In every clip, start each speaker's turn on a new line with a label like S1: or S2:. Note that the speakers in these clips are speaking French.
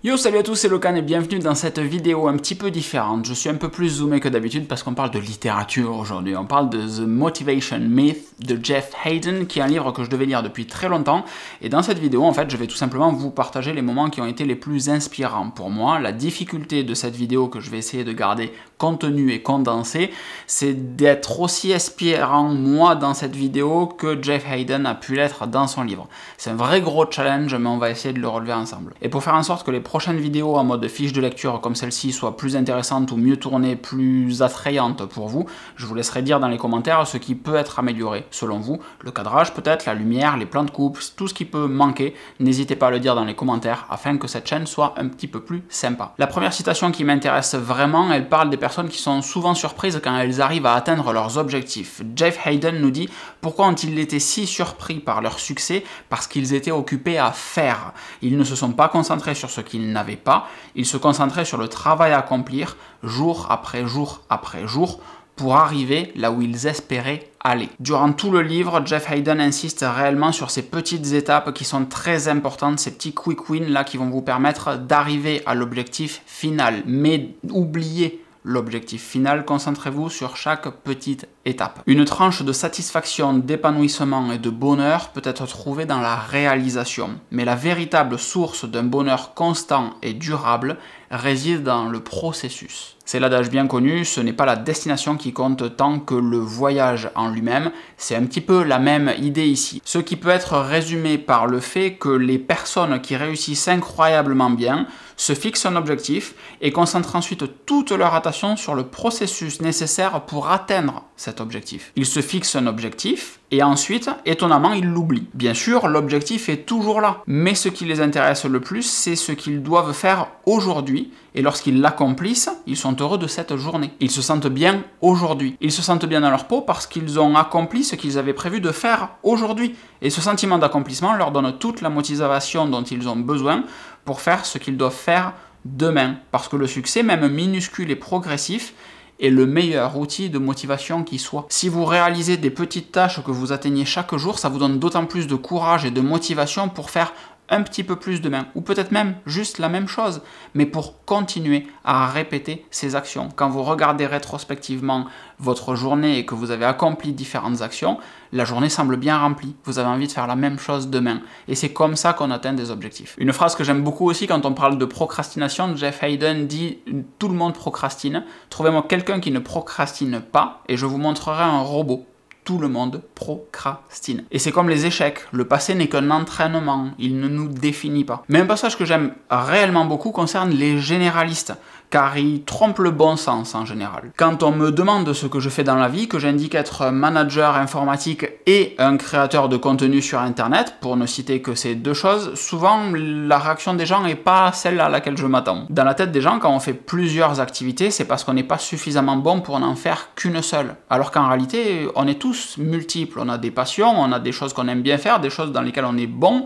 S1: Yo, salut à tous, c'est Locan et bienvenue dans cette vidéo un petit peu différente. Je suis un peu plus zoomé que d'habitude parce qu'on parle de littérature aujourd'hui. On parle de The Motivation Myth de Jeff Haden, qui est un livre que je devais lire depuis très longtemps. Et dans cette vidéo, en fait, je vais tout simplement vous partager les moments qui ont été les plus inspirants pour moi. La difficulté de cette vidéo que je vais essayer de garder contenue et condensée, c'est d'être aussi inspirant, moi, dans cette vidéo que Jeff Haden a pu l'être dans son livre. C'est un vrai gros challenge, mais on va essayer de le relever ensemble. Et pour faire en sorte que les prochaines vidéos en mode fiche de lecture comme celle-ci soient plus intéressantes ou mieux tournées, plus attrayantes pour vous, je vous laisserai dire dans les commentaires ce qui peut être amélioré selon vous. Le cadrage peut-être, la lumière, les plans de coupe, tout ce qui peut manquer, n'hésitez pas à le dire dans les commentaires afin que cette chaîne soit un petit peu plus sympa. La première citation qui m'intéresse vraiment, elle parle des personnes qui sont souvent surprises quand elles arrivent à atteindre leurs objectifs. Jeff Haden nous dit « Pourquoi ont-ils été si surpris par leur succès ? Parce qu'ils étaient occupés à faire. Ils ne se sont pas concentrés sur ce qu'ils n'avaient pas, ils se concentraient sur le travail à accomplir jour après jour après jour pour arriver là où ils espéraient aller. » Durant tout le livre, Jeff Haden insiste réellement sur ces petites étapes qui sont très importantes, ces petits quick wins là qui vont vous permettre d'arriver à l'objectif final. Mais oubliez l'objectif final, concentrez-vous sur chaque petite étape. Une tranche de satisfaction, d'épanouissement et de bonheur peut être trouvée dans la réalisation, mais la véritable source d'un bonheur constant et durable réside dans le processus. C'est l'adage bien connu, ce n'est pas la destination qui compte tant que le voyage en lui-même, c'est un petit peu la même idée ici. Ce qui peut être résumé par le fait que les personnes qui réussissent incroyablement bien se fixent un objectif et concentrent ensuite toute leur attention sur le processus nécessaire pour atteindre cet objectif. Ils se fixent un objectif et ensuite, étonnamment, ils l'oublient. Bien sûr, l'objectif est toujours là, mais ce qui les intéresse le plus, c'est ce qu'ils doivent faire aujourd'hui, et lorsqu'ils l'accomplissent, ils sont heureux de cette journée. Ils se sentent bien aujourd'hui. Ils se sentent bien dans leur peau parce qu'ils ont accompli ce qu'ils avaient prévu de faire aujourd'hui. Et ce sentiment d'accomplissement leur donne toute la motivation dont ils ont besoin pour faire ce qu'ils doivent faire demain. Parce que le succès, même minuscule et progressif, est le meilleur outil de motivation qui soit. Si vous réalisez des petites tâches que vous atteignez chaque jour, ça vous donne d'autant plus de courage et de motivation pour faire un petit peu plus demain, ou peut-être même juste la même chose, mais pour continuer à répéter ces actions. Quand vous regardez rétrospectivement votre journée et que vous avez accompli différentes actions, la journée semble bien remplie. Vous avez envie de faire la même chose demain. Et c'est comme ça qu'on atteint des objectifs. Une phrase que j'aime beaucoup aussi quand on parle de procrastination, Jeff Haden dit « Tout le monde procrastine. Trouvez-moi quelqu'un qui ne procrastine pas et je vous montrerai un robot. » Tout le monde procrastine. Et c'est comme les échecs, le passé n'est qu'un entraînement, il ne nous définit pas. Mais un passage que j'aime réellement beaucoup concerne les généralistes, car ils trompent le bon sens en général. Quand on me demande ce que je fais dans la vie, que j'indique être manager informatique et un créateur de contenu sur internet, pour ne citer que ces deux choses, souvent la réaction des gens n'est pas celle à laquelle je m'attends. Dans la tête des gens, quand on fait plusieurs activités, c'est parce qu'on n'est pas suffisamment bon pour n'en faire qu'une seule. Alors qu'en réalité, on est tous multiples, on a des passions, on a des choses qu'on aime bien faire, des choses dans lesquelles on est bon,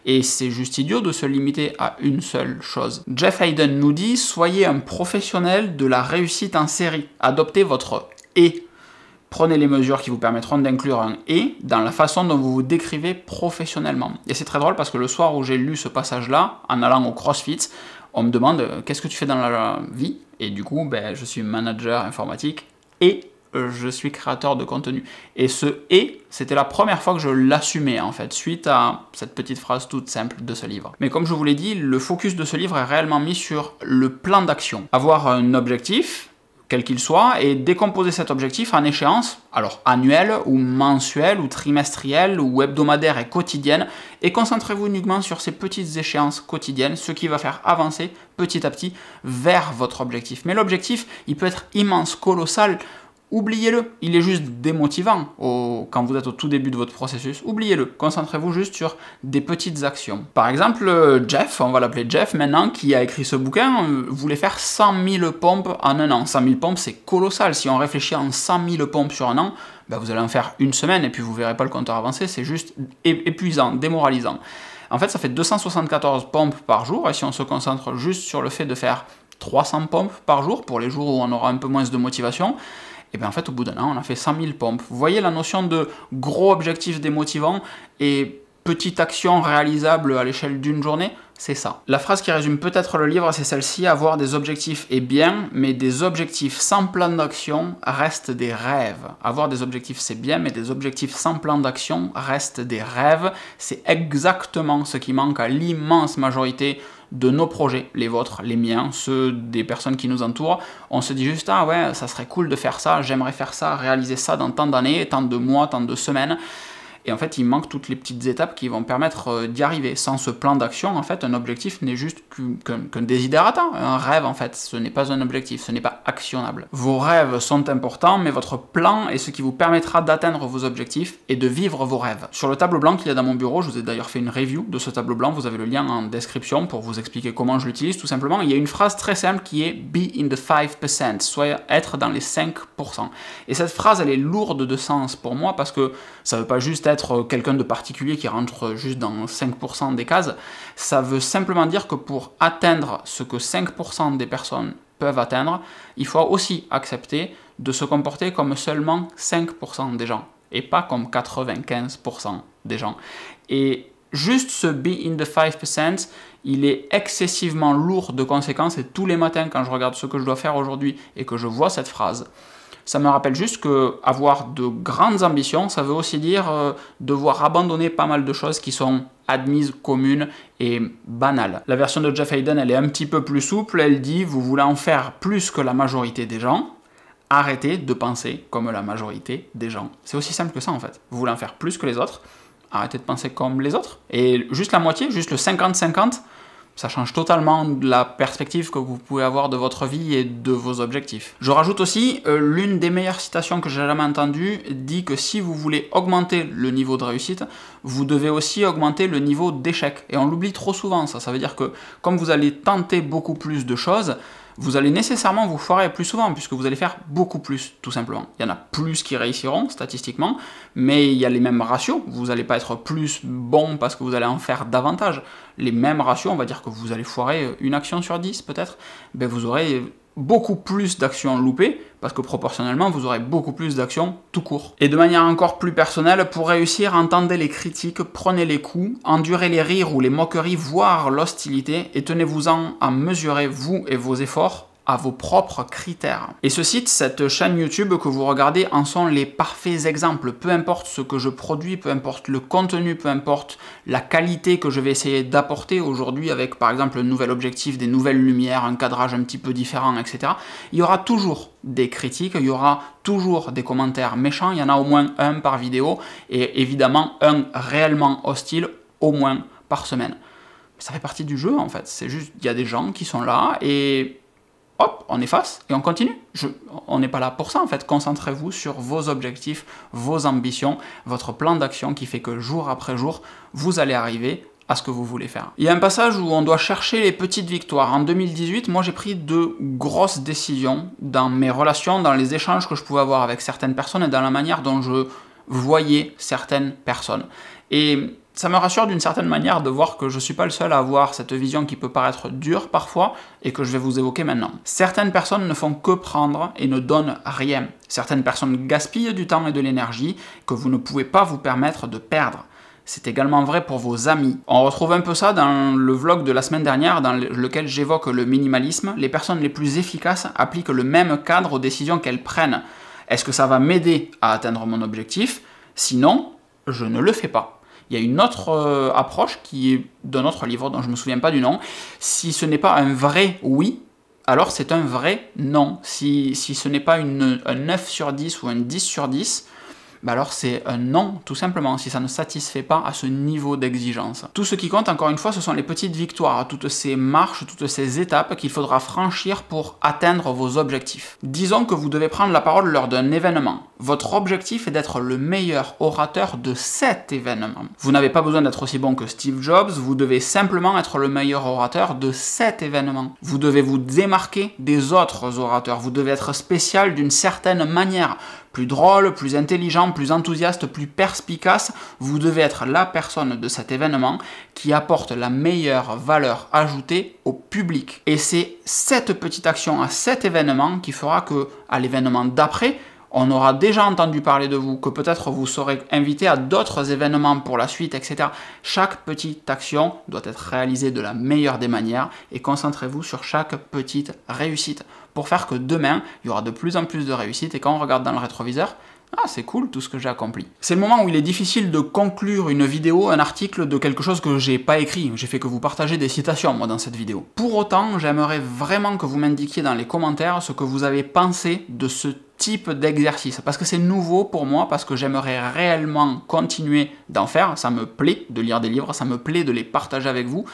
S1: et c'est juste idiot de se limiter à une seule chose. Jeff Haden nous dit « Soyez un professionnel de la réussite en série. Adoptez votre « et ». Prenez les mesures qui vous permettront d'inclure un « et » dans la façon dont vous vous décrivez professionnellement. Et c'est très drôle parce que le soir où j'ai lu ce passage-là, en allant au CrossFit, on me demande « Qu'est-ce que tu fais dans la vie ?» Et du coup, je suis manager informatique et je suis créateur de contenu. Et ce « et », c'était la première fois que je l'assumais en fait, suite à cette petite phrase toute simple de ce livre. Mais comme je vous l'ai dit, le focus de ce livre est réellement mis sur le plan d'action. Avoir un objectif, quel qu'il soit, et décomposer cet objectif en échéances, alors annuelles, ou mensuelles, ou trimestrielles, ou hebdomadaires et quotidiennes, et concentrez-vous uniquement sur ces petites échéances quotidiennes, ce qui va faire avancer petit à petit vers votre objectif. Mais l'objectif, il peut être immense, colossal. Oubliez-le, il est juste démotivant quand vous êtes au tout début de votre processus. Oubliez-le, concentrez-vous juste sur des petites actions. Par exemple, Jeff, on va l'appeler Jeff maintenant, qui a écrit ce bouquin, voulait faire 100 000 pompes en un an. 100 000 pompes, c'est colossal. Si on réfléchit en 100 000 pompes sur un an, vous allez en faire une semaine et puis vous verrez pas le compteur avancer, c'est juste épuisant, démoralisant. En fait, ça fait 274 pompes par jour, et si on se concentre juste sur le fait de faire 300 pompes par jour, pour les jours où on aura un peu moins de motivation, et bien en fait au bout d'un an on a fait 100 000 pompes. Vous voyez la notion de gros objectif démotivant et petite action réalisable à l'échelle d'une journée, c'est ça. La phrase qui résume peut-être le livre, c'est celle-ci: avoir des objectifs est bien, mais des objectifs sans plan d'action restent des rêves. Avoir des objectifs c'est bien, mais des objectifs sans plan d'action restent des rêves. C'est exactement ce qui manque à l'immense majorité de nos projets, les vôtres, les miens, ceux des personnes qui nous entourent. On se dit juste, ah ouais, ça serait cool de faire ça, j'aimerais faire ça, réaliser ça dans tant d'années, tant de mois, tant de semaines. Et en fait, il manque toutes les petites étapes qui vont permettre d'y arriver. Sans ce plan d'action, en fait, un objectif n'est juste qu'un desiderata, un rêve, en fait. Ce n'est pas un objectif, ce n'est pas actionnable. Vos rêves sont importants, mais votre plan est ce qui vous permettra d'atteindre vos objectifs et de vivre vos rêves. Sur le tableau blanc qu'il y a dans mon bureau, je vous ai d'ailleurs fait une review de ce tableau blanc, vous avez le lien en description pour vous expliquer comment je l'utilise, tout simplement. Il y a une phrase très simple qui est « be in the 5%», soit être dans les 5%. Et cette phrase, elle est lourde de sens pour moi, parce que ça ne veut pas juste être quelqu'un de particulier qui rentre juste dans 5% des cases, ça veut simplement dire que pour atteindre ce que 5% des personnes peuvent atteindre, il faut aussi accepter de se comporter comme seulement 5% des gens, et pas comme 95% des gens. Et juste ce be in the 5%, il est excessivement lourd de conséquences, et tous les matins quand je regarde ce que je dois faire aujourd'hui et que je vois cette phrase, ça me rappelle juste que avoir de grandes ambitions, ça veut aussi dire devoir abandonner pas mal de choses qui sont admises, communes et banales. La version de Jeff Hayden, elle est un petit peu plus souple, elle dit « Vous voulez en faire plus que la majorité des gens, arrêtez de penser comme la majorité des gens. » C'est aussi simple que ça en fait. Vous voulez en faire plus que les autres, arrêtez de penser comme les autres. Et juste la moitié, juste le 50-50, ça change totalement la perspective que vous pouvez avoir de votre vie et de vos objectifs. Je rajoute aussi, l'une des meilleures citations que j'ai jamais entendues dit que si vous voulez augmenter le niveau de réussite, vous devez aussi augmenter le niveau d'échec. Et on l'oublie trop souvent, ça. Ça veut dire que comme vous allez tenter beaucoup plus de choses, vous allez nécessairement vous foirer plus souvent, puisque vous allez faire beaucoup plus, tout simplement. Il y en a plus qui réussiront, statistiquement, mais il y a les mêmes ratios. Vous n'allez pas être plus bon parce que vous allez en faire davantage. Les mêmes ratios, on va dire que vous allez foirer une action sur 10, peut-être, ben vous aurez beaucoup plus d'actions loupées, parce que proportionnellement, vous aurez beaucoup plus d'actions tout court. Et de manière encore plus personnelle, pour réussir, entendez les critiques, prenez les coups, endurez les rires ou les moqueries, voire l'hostilité, et tenez-vous-en à mesurer, vous et vos efforts, à vos propres critères. Et ce site, cette chaîne YouTube que vous regardez, en sont les parfaits exemples. Peu importe ce que je produis, peu importe le contenu, peu importe la qualité que je vais essayer d'apporter aujourd'hui avec par exemple un nouvel objectif, des nouvelles lumières, un cadrage un petit peu différent, etc. Il y aura toujours des critiques, il y aura toujours des commentaires méchants, il y en a au moins un par vidéo, et évidemment un réellement hostile au moins par semaine. Ça fait partie du jeu en fait, c'est juste, il y a des gens qui sont là et hop, on efface et on continue. On n'est pas là pour ça en fait. Concentrez-vous sur vos objectifs, vos ambitions, votre plan d'action qui fait que jour après jour, vous allez arriver à ce que vous voulez faire. Il y a un passage où on doit chercher les petites victoires. En 2018, moi j'ai pris de grosses décisions dans mes relations, dans les échanges que je pouvais avoir avec certaines personnes et dans la manière dont je voyais certaines personnes. Et ça me rassure d'une certaine manière de voir que je ne suis pas le seul à avoir cette vision qui peut paraître dure parfois et que je vais vous évoquer maintenant. Certaines personnes ne font que prendre et ne donnent rien. Certaines personnes gaspillent du temps et de l'énergie que vous ne pouvez pas vous permettre de perdre. C'est également vrai pour vos amis. On retrouve un peu ça dans le vlog de la semaine dernière dans lequel j'évoque le minimalisme. Les personnes les plus efficaces appliquent le même cadre aux décisions qu'elles prennent. Est-ce que ça va m'aider à atteindre mon objectif? Sinon, je ne le fais pas. Il y a une autre approche qui est d'un autre livre dont je ne me souviens pas du nom. Si ce n'est pas un vrai oui, alors c'est un vrai non. Si ce n'est pas un 9 sur 10 ou un 10 sur 10, bah alors c'est un non, tout simplement, si ça ne satisfait pas à ce niveau d'exigence. Tout ce qui compte, encore une fois, ce sont les petites victoires, toutes ces marches, toutes ces étapes qu'il faudra franchir pour atteindre vos objectifs. Disons que vous devez prendre la parole lors d'un événement. Votre objectif est d'être le meilleur orateur de cet événement. Vous n'avez pas besoin d'être aussi bon que Steve Jobs, vous devez simplement être le meilleur orateur de cet événement. Vous devez vous démarquer des autres orateurs, vous devez être spécial d'une certaine manière. Plus drôle, plus intelligent, plus enthousiaste, plus perspicace, vous devez être la personne de cet événement qui apporte la meilleure valeur ajoutée au public. Et c'est cette petite action à cet événement qui fera que, à l'événement d'après, on aura déjà entendu parler de vous, que peut-être vous serez invité à d'autres événements pour la suite, etc. Chaque petite action doit être réalisée de la meilleure des manières et concentrez-vous sur chaque petite réussite pour faire que demain, il y aura de plus en plus de réussite et quand on regarde dans le rétroviseur, ah, c'est cool tout ce que j'ai accompli. C'est le moment où il est difficile de conclure une vidéo, un article de quelque chose que j'ai pas écrit. J'ai fait que vous partagez des citations, moi, dans cette vidéo. Pour autant, j'aimerais vraiment que vous m'indiquiez dans les commentaires ce que vous avez pensé de ce type d'exercice, parce que c'est nouveau pour moi, parce que j'aimerais réellement continuer d'en faire. Ça me plaît de lire des livres, ça me plaît de les partager avec vous,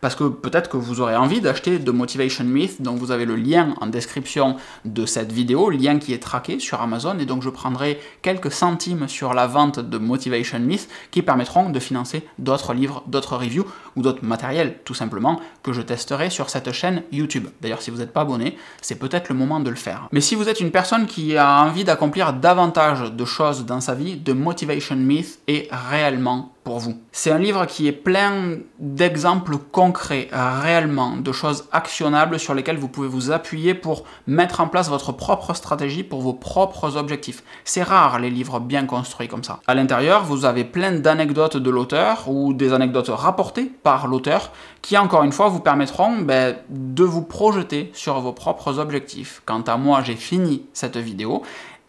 S1: parce que peut-être que vous aurez envie d'acheter The Motivation Myth, donc vous avez le lien en description de cette vidéo, lien qui est traqué sur Amazon, et donc je prendrai quelques centimes sur la vente de Motivation Myth qui permettront de financer d'autres livres, d'autres reviews, ou d'autres matériels, tout simplement, que je testerai sur cette chaîne YouTube. D'ailleurs, si vous n'êtes pas abonné, c'est peut-être le moment de le faire. Mais si vous êtes une personne qui a envie d'accomplir davantage de choses dans sa vie, The Motivation Myth est réellement pour vous. C'est un livre qui est plein d'exemples concrets, réellement, de choses actionnables sur lesquelles vous pouvez vous appuyer pour mettre en place votre propre stratégie pour vos propres objectifs. C'est rare les livres bien construits comme ça. À l'intérieur, vous avez plein d'anecdotes de l'auteur ou des anecdotes rapportées par l'auteur qui, encore une fois, vous permettront de vous projeter sur vos propres objectifs. Quant à moi, j'ai fini cette vidéo.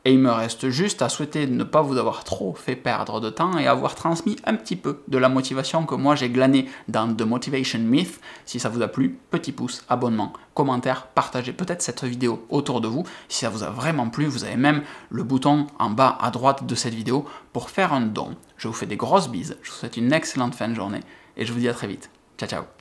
S1: Et il me reste juste à souhaiter de ne pas vous avoir trop fait perdre de temps et avoir transmis un petit peu de la motivation que moi j'ai glanée dans The Motivation Myth. Si ça vous a plu, petit pouce, abonnement, commentaire, partagez peut-être cette vidéo autour de vous. Si ça vous a vraiment plu, vous avez même le bouton en bas à droite de cette vidéo pour faire un don. Je vous fais des grosses bises, je vous souhaite une excellente fin de journée et je vous dis à très vite. Ciao ciao.